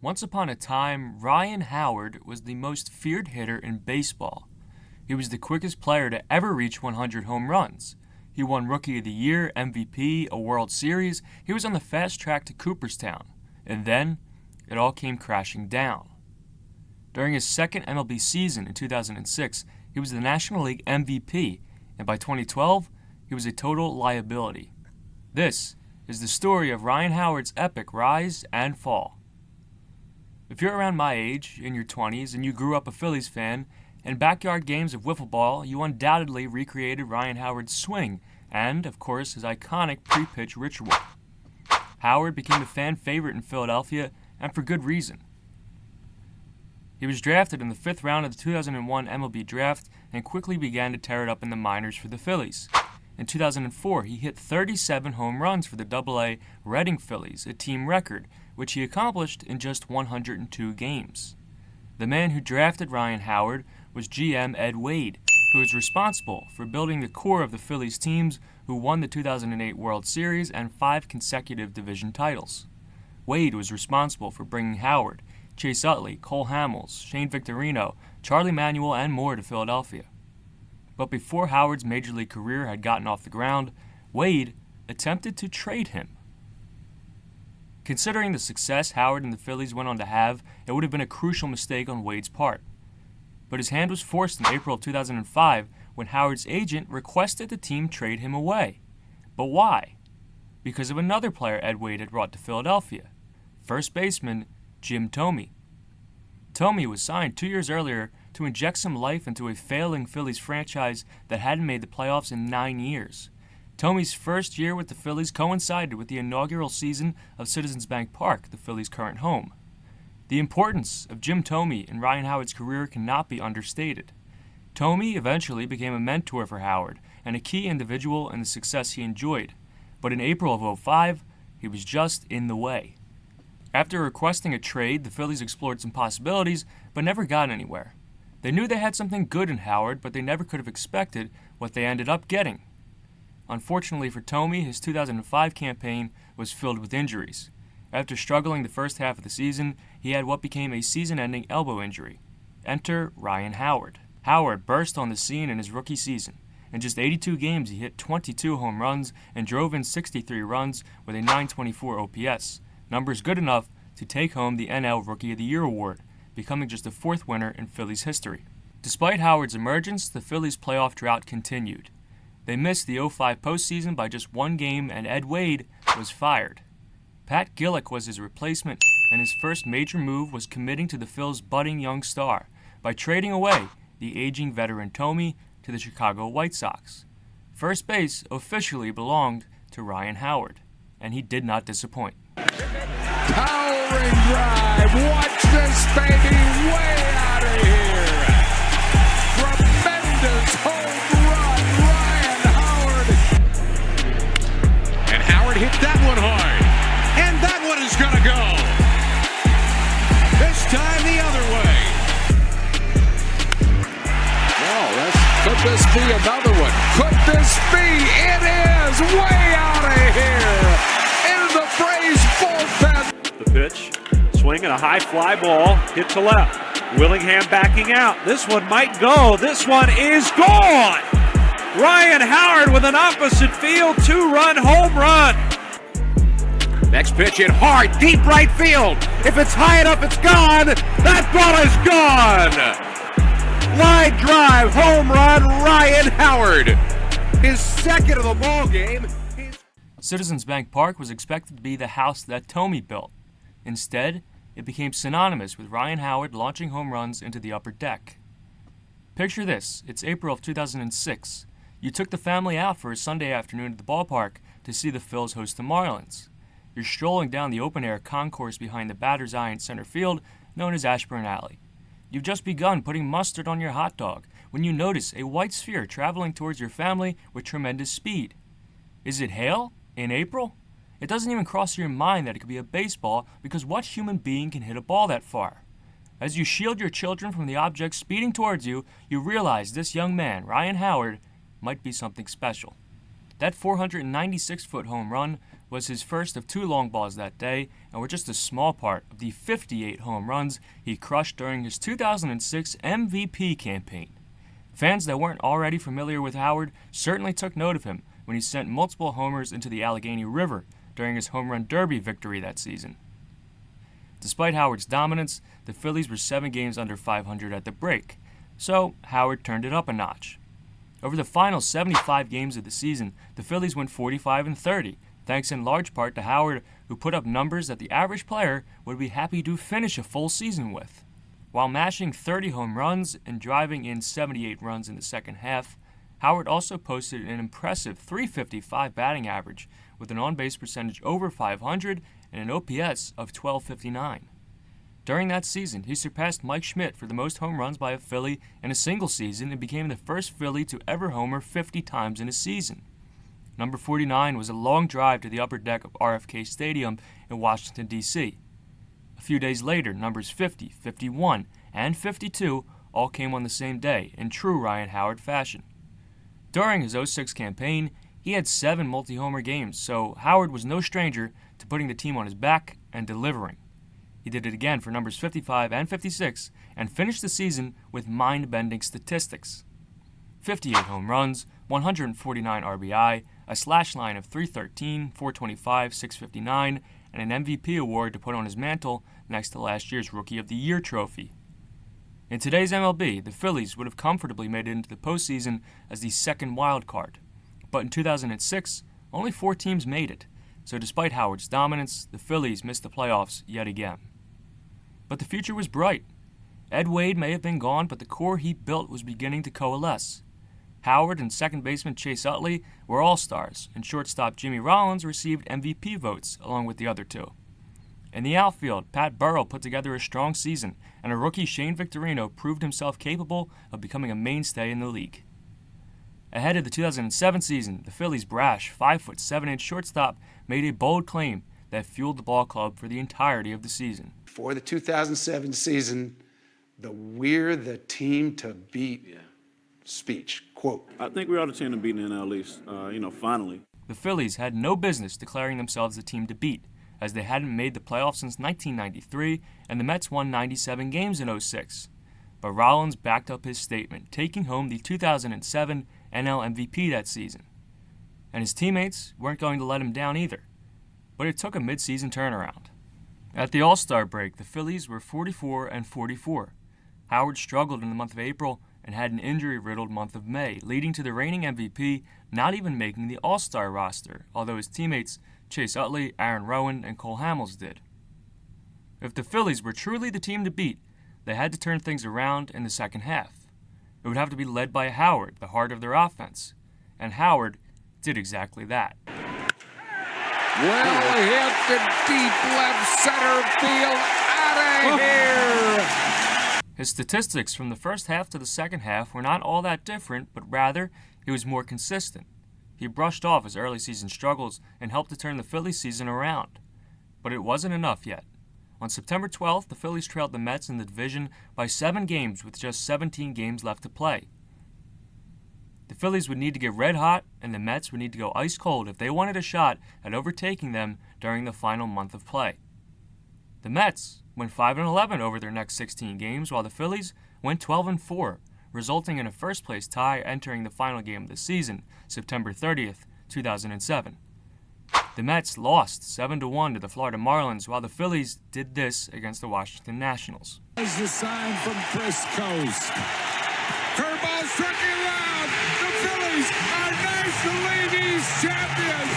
Once upon a time, Ryan Howard was the most feared hitter in baseball. He was the quickest player to ever reach 100 home runs. He won Rookie of the Year, MVP, a World Series. He was on the fast track to Cooperstown. And then, it all came crashing down. During his second MLB season in 2006, he was the National League MVP, and by 2012, he was a total liability. This is the story of Ryan Howard's epic rise and fall. If you're around my age, in your 20s, and you grew up a Phillies fan, in backyard games of wiffle ball, you undoubtedly recreated Ryan Howard's swing and, of course, his iconic pre-pitch ritual. Howard became a fan favorite in Philadelphia, and for good reason. He was drafted in the 5th round of the 2001 MLB draft and quickly began to tear it up in the minors for the Phillies. In 2004, he hit 37 home runs for the AA Reading Phillies, a team record, which he accomplished in just 102 games. The man who drafted Ryan Howard was GM Ed Wade, who was responsible for building the core of the Phillies teams who won the 2008 World Series and 5 consecutive division titles. Wade was responsible for bringing Howard, Chase Utley, Cole Hamels, Shane Victorino, Charlie Manuel, and more to Philadelphia. But before Howard's major league career had gotten off the ground, Wade attempted to trade him. Considering the success Howard and the Phillies went on to have, it would have been a crucial mistake on Wade's part. But his hand was forced in April of 2005 when Howard's agent requested the team trade him away. But why? Because of another player Ed Wade had brought to Philadelphia, first baseman Jim Thome. Thome was signed 2 years earlier to inject some life into a failing Phillies franchise that hadn't made the playoffs in 9 years. Thome's first year with the Phillies coincided with the inaugural season of Citizens Bank Park, the Phillies' current home. The importance of Jim Thome in Ryan Howard's career cannot be understated. Thome eventually became a mentor for Howard and a key individual in the success he enjoyed, but in April of 2005, he was just in the way. After requesting a trade, the Phillies explored some possibilities, but never got anywhere. They knew they had something good in Howard, but they never could have expected what they ended up getting. Unfortunately for Thome, his 2005 campaign was filled with injuries. After struggling the first half of the season, he had what became a season-ending elbow injury. Enter Ryan Howard. Howard burst on the scene in his rookie season. In just 82 games, he hit 22 home runs and drove in 63 runs with a .924 OPS. Numbers good enough to take home the NL Rookie of the Year award, becoming just the 4th winner in Phillies history. Despite Howard's emergence, the Phillies' playoff drought continued. They missed the 2005 postseason by just 1 game, and Ed Wade was fired. Pat Gillick was his replacement, and his first major move was committing to the Phil's budding young star by trading away the aging veteran Thome to the Chicago White Sox. First base officially belonged to Ryan Howard, and he did not disappoint. Towering drive. Watch this baby way out of here. Tremendous home run, Ryan Howard. And Howard hit that one hard. And that one is going to go. This time the other way. Could this be another one? Could this be? It is way out of here. In the Braves bullpen. The pitch, swing and a high fly ball, hit to left. Willingham backing out. This one might go. This one is gone. Ryan Howard with an opposite field 2-run home run. Next pitch hit hard, deep right field. If it's high enough, it's gone. That ball is gone. Line drive, home run, Ryan Howard. His second of the ball game. Citizens Bank Park was expected to be the house that Thome built. Instead, it became synonymous with Ryan Howard launching home runs into the upper deck. Picture this, it's April of 2006. You took the family out for a Sunday afternoon at the ballpark to see the Phils host the Marlins. You're strolling down the open-air concourse behind the batter's eye in center field, known as Ashburn Alley. You've just begun putting mustard on your hot dog when you notice a white sphere traveling towards your family with tremendous speed. Is it hail? In April? It doesn't even cross your mind that it could be a baseball, because what human being can hit a ball that far? As you shield your children from the object speeding towards you, you realize this young man, Ryan Howard, might be something special. That 496-foot home run was his first of 2 long balls that day and were just a small part of the 58 home runs he crushed during his 2006 MVP campaign. Fans that weren't already familiar with Howard certainly took note of him when he sent multiple homers into the Allegheny River during his home run derby victory that season. Despite Howard's dominance, the Phillies were 7 games under 500 at the break, so Howard turned it up a notch. Over the final 75 games of the season, the Phillies went 45-30, thanks in large part to Howard, who put up numbers that the average player would be happy to finish a full season with. While mashing 30 home runs and driving in 78 runs in the second half, Howard also posted an impressive .355 batting average with an on-base percentage over .500 and an OPS of .1259. During that season, he surpassed Mike Schmidt for the most home runs by a Philly in a single season and became the first Philly to ever homer 50 times in a season. Number 49 was a long drive to the upper deck of RFK Stadium in Washington, D.C. A few days later, numbers 50, 51, and 52 all came on the same day in true Ryan Howard fashion. During his 06 campaign, he had 7 multi-homer games, so Howard was no stranger to putting the team on his back and delivering. He did it again for numbers 55 and 56 and finished the season with mind-bending statistics. 58 home runs, 149 RBI, a slash line of .313, .425, .659, and an MVP award to put on his mantle next to last year's Rookie of the Year trophy. In today's MLB, the Phillies would have comfortably made it into the postseason as the second wild card. But in 2006, only 4 teams made it, so despite Howard's dominance, the Phillies missed the playoffs yet again. But the future was bright. Ed Wade may have been gone, but the core he built was beginning to coalesce. Howard and second baseman Chase Utley were all-stars, and shortstop Jimmy Rollins received MVP votes along with the other 2. In the outfield, Pat Burrell put together a strong season, and a rookie Shane Victorino proved himself capable of becoming a mainstay in the league. Ahead of the 2007 season, the Phillies' brash 5'7" shortstop made a bold claim that fueled the ball club for the entirety of the season. For the 2007 season, we're the team to beat speech. Quote. I think we are the team to beat in the NL East, finally. The Phillies had no business declaring themselves the team to beat, as they hadn't made the playoffs since 1993, and the Mets won 97 games in 06. But Rollins backed up his statement, taking home the 2007 NL MVP that season. And his teammates weren't going to let him down either. But it took a mid-season turnaround. At the All-Star break, the Phillies were 44-44. Howard struggled in the month of April and had an injury-riddled month of May, leading to the reigning MVP not even making the All-Star roster, although his teammates Chase Utley, Aaron Rowan, and Cole Hamels did. If the Phillies were truly the team to beat, they had to turn things around in the second half. It would have to be led by Howard, the heart of their offense, and Howard did exactly that. Well hit to deep left center field, out of here! His statistics from the first half to the second half were not all that different, but rather, he was more consistent. He brushed off his early season struggles and helped to turn the Phillies season around. But it wasn't enough yet. On September 12th, the Phillies trailed the Mets in the division by 7 games with just 17 games left to play. The Phillies would need to get red hot, and the Mets would need to go ice cold if they wanted a shot at overtaking them during the final month of play. The Mets went 5-11 over their next 16 games, while the Phillies went 12-4, resulting in a first-place tie entering the final game of the season, September 30th, 2007. The Mets lost 7-1 to the Florida Marlins, while the Phillies did this against the Washington Nationals. There's the sign from Chris Coast. Curveball striking around. The Phillies are National League East champions.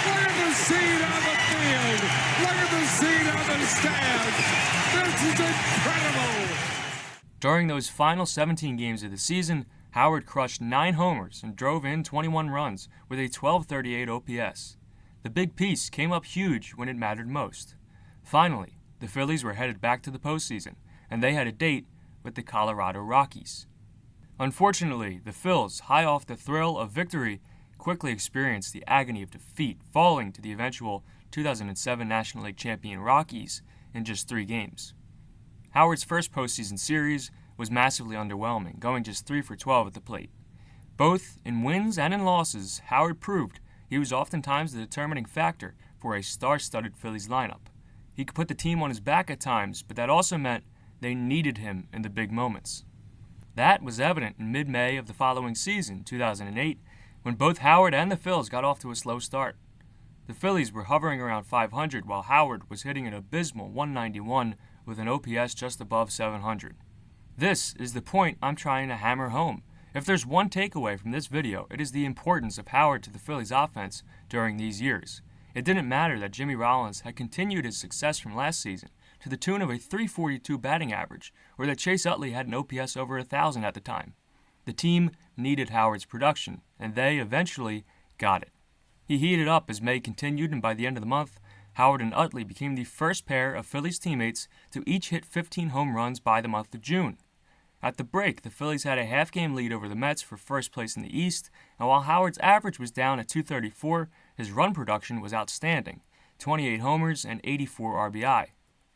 Look at the scene on the field. Look at the scene on the stands. This is incredible. During those final 17 games of the season, Howard crushed 9 homers and drove in 21 runs with a .1238 OPS. The big piece came up huge when it mattered most. Finally, the Phillies were headed back to the postseason, and they had a date with the Colorado Rockies. Unfortunately, the Phils, high off the thrill of victory, quickly experienced the agony of defeat, falling to the eventual 2007 National League champion Rockies in just 3 games. Howard's first postseason series was massively underwhelming, going just 3 for 12 at the plate. Both in wins and in losses, Howard proved he was oftentimes the determining factor for a star-studded Phillies lineup. He could put the team on his back at times, but that also meant they needed him in the big moments. That was evident in mid-May of the following season, 2008, when both Howard and the Phils got off to a slow start. The Phillies were hovering around 500 while Howard was hitting an abysmal 191 with an OPS just above 700. This is the point I'm trying to hammer home. If there's one takeaway from this video, it is the importance of Howard to the Phillies offense during these years. It didn't matter that Jimmy Rollins had continued his success from last season to the tune of a .342 batting average, or that Chase Utley had an OPS over 1,000 at the time. The team needed Howard's production, and they eventually got it. He heated up as May continued, and by the end of the month, Howard and Utley became the first pair of Phillies teammates to each hit 15 home runs by the month of June. At the break, the Phillies had a half-game lead over the Mets for first place in the East, and while Howard's average was down at .234, his run production was outstanding, 28 homers and 84 RBI.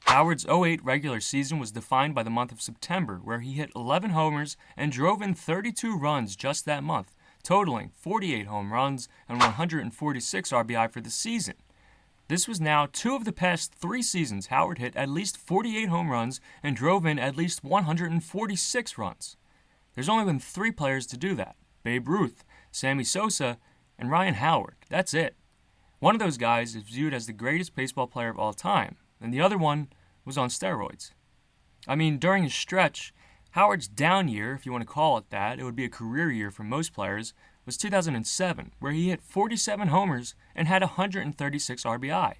Howard's 08 regular season was defined by the month of September, where he hit 11 homers and drove in 32 runs just that month, totaling 48 home runs and 146 RBI for the season. This was now 2 of the past 3 seasons Howard hit at least 48 home runs and drove in at least 146 runs. There's only been 3 players to do that: Babe Ruth, Sammy Sosa, and Ryan Howard. That's it. One of those guys is viewed as the greatest baseball player of all time, and the other one was on steroids. I mean, during his stretch, Howard's down year, if you want to call it that, it would be a career year for most players, was 2007, where he hit 47 homers and had 136 RBI.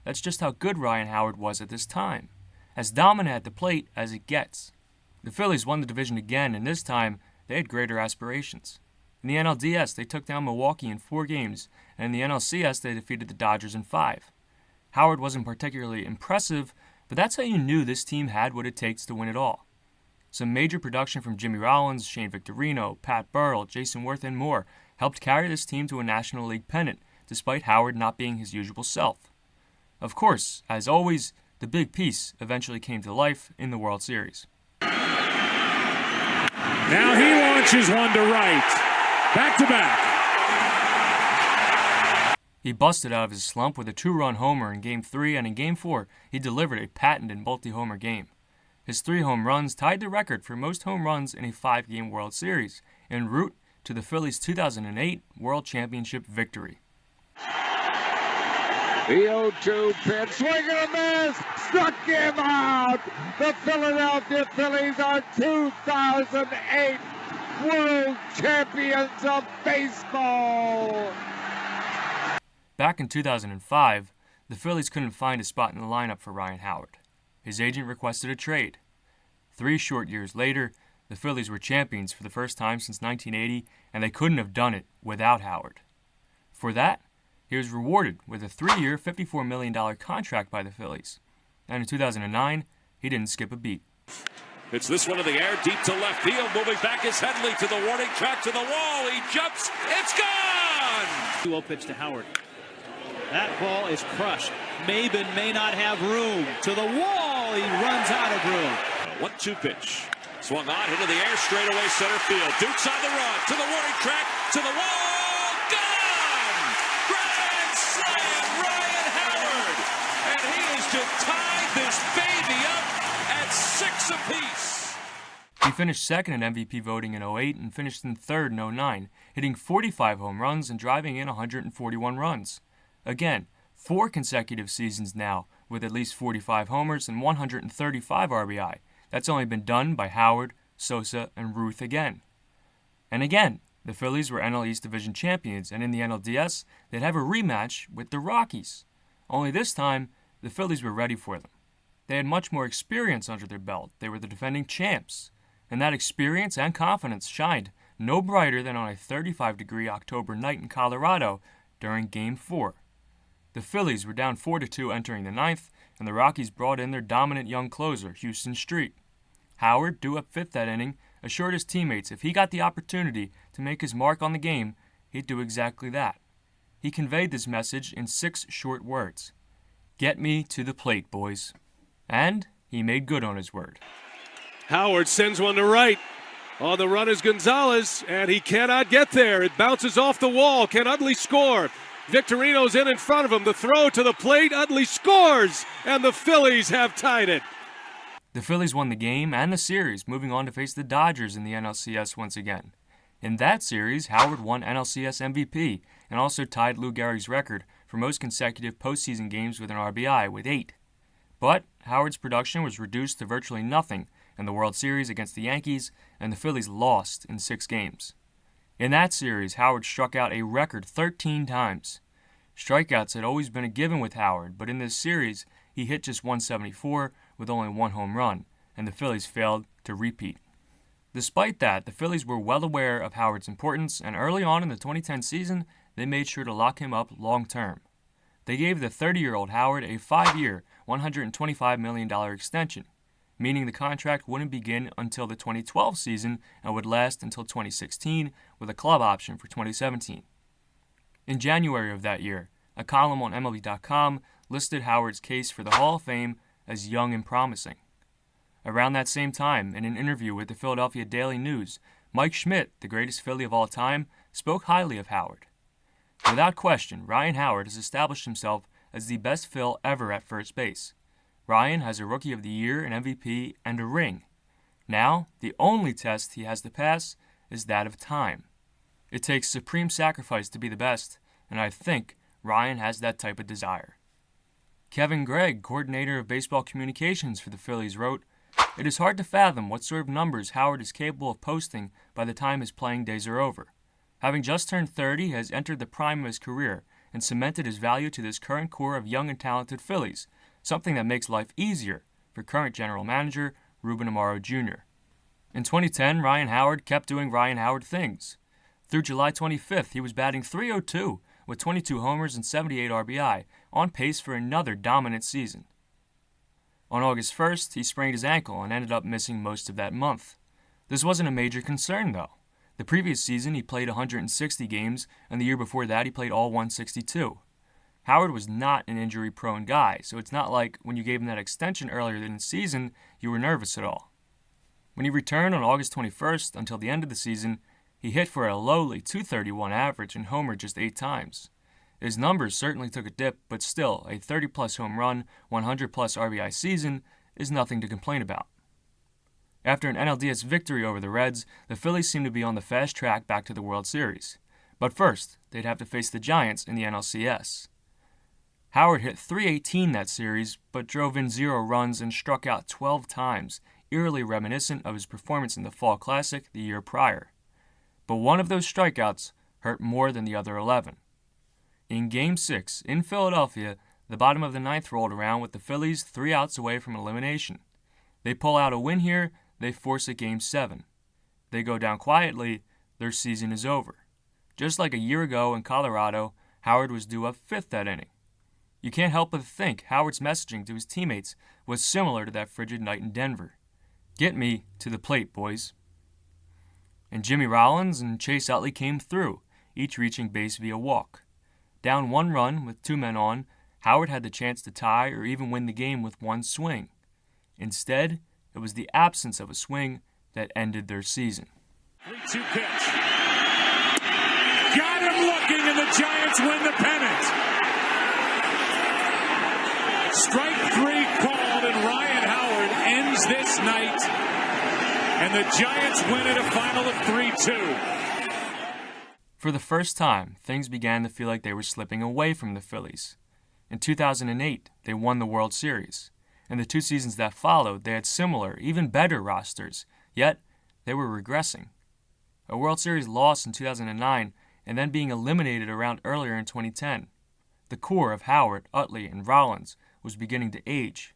That's just how good Ryan Howard was at this time. As dominant at the plate as it gets. The Phillies won the division again, and this time they had greater aspirations. In the NLDS, they took down Milwaukee in 4 games, and in the NLCS, they defeated the Dodgers in 5. Howard wasn't particularly impressive, but that's how you knew this team had what it takes to win it all. Some major production from Jimmy Rollins, Shane Victorino, Pat Burrell, Jason Worth, and more helped carry this team to a National League pennant, despite Howard not being his usual self. Of course, as always, the big piece eventually came to life in the World Series. Now he launches one to right. Back to back. He busted out of his slump with a 2-run homer in Game 3, and in Game 4, he delivered a patented multi-homer game. His 3 home runs tied the record for most home runs in a 5-game World Series, en route to the Phillies' 2008 World Championship victory. The 0-2 pitch, swing and a miss, struck him out. The Philadelphia Phillies are 2008 World Champions of Baseball. Back in 2005, the Phillies couldn't find a spot in the lineup for Ryan Howard. His agent requested a trade. 3 short years later, the Phillies were champions for the first time since 1980, and they couldn't have done it without Howard. For that, he was rewarded with a 3-year, $54 million contract by the Phillies. And in 2009, he didn't skip a beat. It's this one in the air, deep to left field. Moving back is Headley to the warning track, to the wall. He jumps. It's gone! 2-0 pitch to Howard. That ball is crushed. Maben may not have room. To the wall. He runs out of room. 1-2 pitch. Swung on into the air, straight away center field. Duke's on the run. To the warning track. To the wall. Gone! Grand slam, Ryan Howard. And he is to tie this baby up at 6 apiece. He finished second in MVP voting in 08 and finished in third in 09, hitting 45 home runs and driving in 141 runs. Again, 4 consecutive seasons now with at least 45 homers and 135 RBI. That's only been done by Howard, Sosa, and Ruth again. And again, the Phillies were NL East Division champions, and in the NLDS, they'd have a rematch with the Rockies. Only this time, the Phillies were ready for them. They had much more experience under their belt. They were the defending champs. And that experience and confidence shined no brighter than on a 35-degree October night in Colorado during Game 4. The Phillies were down 4-2 entering the 9th, and the Rockies brought in their dominant young closer, Houston Street. Howard, due up 5th that inning, assured his teammates if he got the opportunity to make his mark on the game, he'd do exactly that. He conveyed this message in 6 short words. Get me to the plate, boys. And he made good on his word. Howard sends one to right. On the run is Gonzalez, and he cannot get there. It bounces off the wall. Can Utley score? Victorino's in front of him. The throw to the plate. Utley scores, and the Phillies have tied it. The Phillies won the game and the series, moving on to face the Dodgers in the NLCS once again. In that series, Howard won NLCS MVP and also tied Lou Gehrig's record for most consecutive postseason games with an RBI with 8. But Howard's production was reduced to virtually nothing in the World Series against the Yankees, and the Phillies lost in 6 games. In that series, Howard struck out a record 13 times. Strikeouts had always been a given with Howard, but in this series, he hit just 174 with only 1 home run, and the Phillies failed to repeat. Despite that, the Phillies were well aware of Howard's importance, and early on in the 2010 season, they made sure to lock him up long-term. They gave the 30-year-old Howard a 5-year, $125 million extension, meaning the contract wouldn't begin until the 2012 season and would last until 2016 with a club option for 2017. In January of that year, a column on MLB.com listed Howard's case for the Hall of Fame as young and promising. Around that same time, in an interview with the Philadelphia Daily News, Mike Schmidt, the greatest Philly of all time, spoke highly of Howard. Without question, Ryan Howard has established himself as the best Phil ever at first base. Ryan has a Rookie of the Year, an MVP, and a ring. Now, the only test he has to pass is that of time. It takes supreme sacrifice to be the best, and I think Ryan has that type of desire. Kevin Gregg, coordinator of baseball communications for the Phillies, wrote, "It is hard to fathom what sort of numbers Howard is capable of posting by the time his playing days are over. Having just turned 30, he has entered the prime of his career and cemented his value to this current core of young and talented Phillies, something that makes life easier for current general manager Ruben Amaro Jr. In 2010, Ryan Howard kept doing Ryan Howard things. Through July 25th, he was batting .302 with 22 homers and 78 RBI, on pace for another dominant season. On August 1st, he sprained his ankle and ended up missing most of that month. This wasn't a major concern, though. The previous season, he played 160 games, and the year before that, he played all 162. Howard was not an injury-prone guy, so it's not like when you gave him that extension earlier in the season, you were nervous at all. When he returned on August 21st until the end of the season, he hit for a lowly .231 average and homered just 8 times. His numbers certainly took a dip, but still, a 30-plus home run, 100-plus RBI season is nothing to complain about. After an NLDS victory over the Reds, the Phillies seem to be on the fast track back to the World Series. But first, they'd have to face the Giants in the NLCS. Howard hit .318 that series, but drove in 0 runs and struck out 12 times, eerily reminiscent of his performance in the Fall Classic the year prior. But one of those strikeouts hurt more than the other 11. In Game 6, in Philadelphia, the bottom of the 9th rolled around with the Phillies 3 outs away from elimination. They pull out a win here, they force a Game 7. They go down quietly, their season is over. Just like a year ago in Colorado, Howard was due up 5th that inning. You can't help but think Howard's messaging to his teammates was similar to that frigid night in Denver. Get me to the plate, boys. And Jimmy Rollins and Chase Utley came through, each reaching base via walk. Down 1 run with 2 men on, Howard had the chance to tie or even win the game with 1 swing. Instead, it was the absence of a swing that ended their season. 3-2 pitch. Got him looking, and the Giants win the pennant. Strike 3 called, and Ryan Howard ends this night. And the Giants win at a final of 3-2. For the first time, things began to feel like they were slipping away from the Phillies. In 2008, they won the World Series. In the 2 seasons that followed, they had similar, even better rosters, yet they were regressing. A World Series loss in 2009, and then being eliminated around earlier in 2010. The core of Howard, Utley, and Rollins was beginning to age.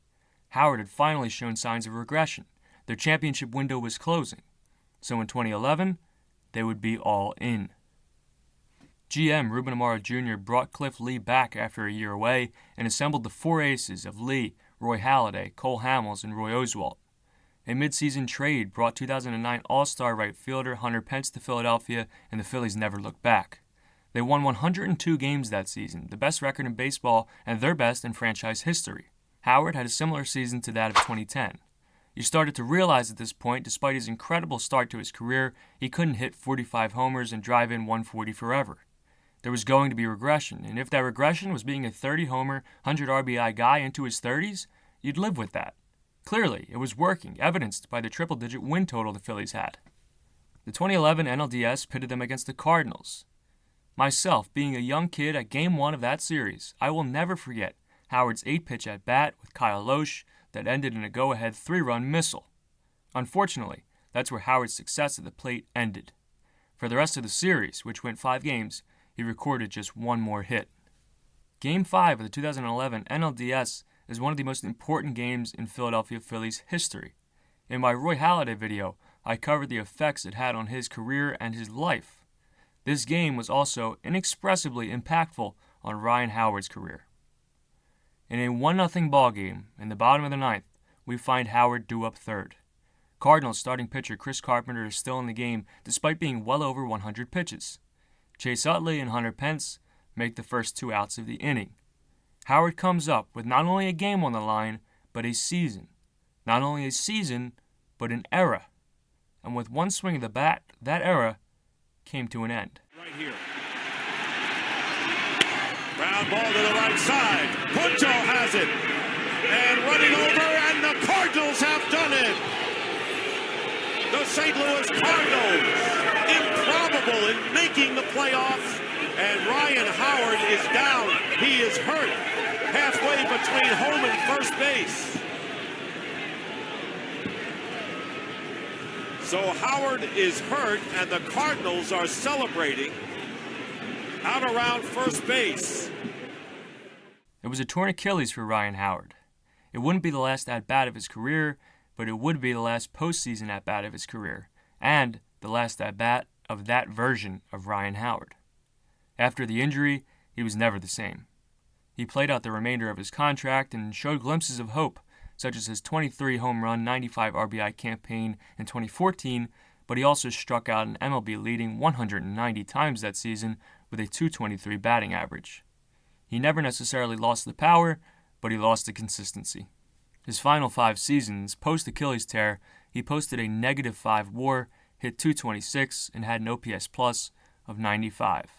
Howard had finally shown signs of regression. Their championship window was closing. So in 2011, they would be all in. GM Ruben Amaro Jr. brought Cliff Lee back after a year away and assembled the 4 aces of Lee, Roy Halladay, Cole Hamels, and Roy Oswalt. A midseason trade brought 2009 All-Star right fielder Hunter Pence to Philadelphia, and the Phillies never looked back. They won 102 games that season, the best record in baseball and their best in franchise history. Howard had a similar season to that of 2010. You started to realize at this point, despite his incredible start to his career, he couldn't hit 45 homers and drive in 140 forever. There was going to be regression, and if that regression was being a 30-homer, 100 RBI guy into his 30s, you'd live with that. Clearly, it was working, evidenced by the triple-digit win total the Phillies had. The 2011 NLDS pitted them against the Cardinals. Myself, being a young kid at Game 1 of that series, I will never forget Howard's 8-pitch at-bat with Kyle Loesch that ended in a go-ahead 3-run missile. Unfortunately, that's where Howard's success at the plate ended. For the rest of the series, which went 5 games, he recorded just one more hit. Game 5 of the 2011 NLDS is one of the most important games in Philadelphia Phillies history. In my Roy Halladay video, I covered the effects it had on his career and his life. This game was also inexpressibly impactful on Ryan Howard's career. In a 1-0 ballgame, in the bottom of the 9th, we find Howard due up third. Cardinals starting pitcher Chris Carpenter is still in the game despite being well over 100 pitches. Chase Utley and Hunter Pence make the first 2 outs of the inning. Howard comes up with not only a game on the line, but a season. Not only a season, but an era. And with one swing of the bat, that era came to an end. Right here. Ground ball to the right side. Punto has it. And running over, and the Cardinals have done it. The St. Louis Cardinals, improbable in making the playoffs, and Ryan Howard is down. He is hurt halfway between home and first base. So Howard is hurt, and the Cardinals are celebrating out around first base. It was a torn Achilles for Ryan Howard. It wouldn't be the last at-bat of his career, but it would be the last postseason at-bat of his career, and the last at-bat of that version of Ryan Howard. After the injury, he was never the same. He played out the remainder of his contract and showed glimpses of hope, such as his 23-home run, 95 RBI campaign in 2014, but he also struck out an MLB-leading 190 times that season with a .223 batting average. He never necessarily lost the power, but he lost the consistency. His final 5 seasons, post-Achilles tear, he posted a -5 WAR, hit .226, and had an OPS plus of 95.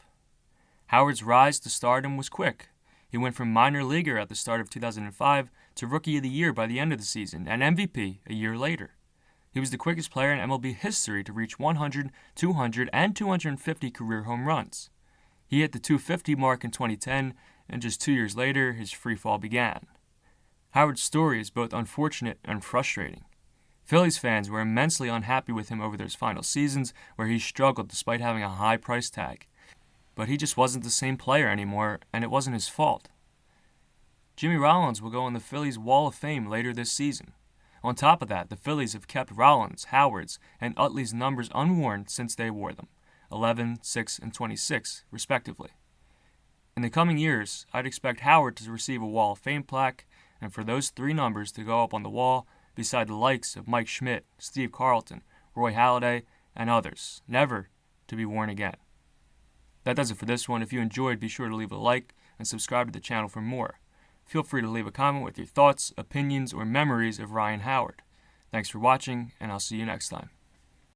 Howard's rise to stardom was quick. He went from minor leaguer at the start of 2005 to Rookie of the Year by the end of the season, and MVP a year later. He was the quickest player in MLB history to reach 100, 200, and 250 career home runs. He hit the 250 mark in 2010, and just 2 years later, his free fall began. Howard's story is both unfortunate and frustrating. Phillies fans were immensely unhappy with him over those final seasons, where he struggled despite having a high price tag. But he just wasn't the same player anymore, and it wasn't his fault. Jimmy Rollins will go on the Phillies Wall of Fame later this season. On top of that, the Phillies have kept Rollins, Howard's, and Utley's numbers unworn since they wore them, 11, 6, and 26, respectively. In the coming years, I'd expect Howard to receive a Wall of Fame plaque, and for those 3 numbers to go up on the wall beside the likes of Mike Schmidt, Steve Carlton, Roy Halladay, and others, never to be worn again. That does it for this one. If you enjoyed, be sure to leave a like and subscribe to the channel for more. Feel free to leave a comment with your thoughts, opinions, or memories of Ryan Howard. Thanks for watching, and I'll see you next time.